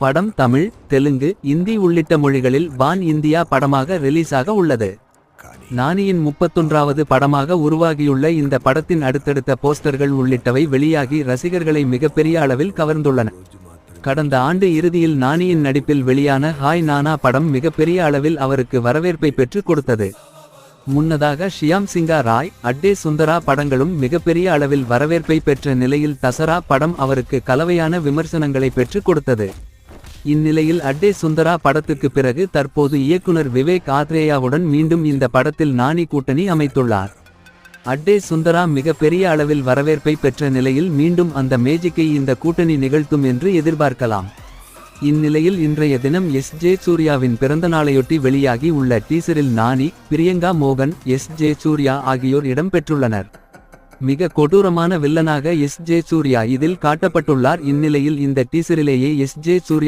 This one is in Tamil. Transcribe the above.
படம் தமிழ், தெலுங்கு, இந்தி உள்ளிட்ட மொழிகளில் பான் இந்தியா படமாக ரிலீஸாக உள்ளது. நானியின் 31வது படமாக உருவாகியுள்ள இந்த படத்தின் அடுத்தடுத்த போஸ்டர்கள் உள்ளிட்டவை வெளியாகி ரசிகர்களை மிகப்பெரிய அளவில் கவர்ந்துள்ளன. கடந்த ஆண்டு இறுதியில் நானியின் நடிப்பில் வெளியான ஹாய் நானா படம் மிகப்பெரிய அளவில் அவருக்கு வரவேற்பை பெற்று கொடுத்தது. முன்னதாக ஷியாம் சிங்கா ராய், அட்டே சுந்தரா படங்களும் மிகப்பெரிய அளவில் வரவேற்பை பெற்ற நிலையில் தசரா படம் அவருக்கு கலவையான விமர்சனங்களை பெற்று கொடுத்தது. இந்நிலையில் அட்டே சுந்தரா படத்துக்கு பிறகு தற்போது இயக்குனர் விவேக் ஆத்ரேயாவுடன் மீண்டும் இந்த படத்தில் நானி கூட்டணி அமைத்துள்ளார். அட்டே சுந்தரா மிக பெரிய அளவில் வரவேற்பை பெற்ற நிலையில் மீண்டும் அந்த மேஜிக்கை இந்த கூட்டணி நிகழ்த்தும் என்று எதிர்பார்க்கலாம். இந்நிலையில் இன்றைய தினம் எஸ்.ஜே. சூர்யாவின் பிறந்தநாளையொட்டி வெளியாகி உள்ள டீசரில் நானி, பிரியங்கா மோகன், எஸ்.ஜே. சூர்யா ஆகியோர் இடம்பெற்றுள்ளனர். மிக கொடூரமான வில்லனாக எஸ்.ஜே. சூர்யா இதில் காட்டப்பட்டுள்ளார். இந்நிலையில் இந்த டீசரிலேயே எஸ்.ஜே. சூர்யா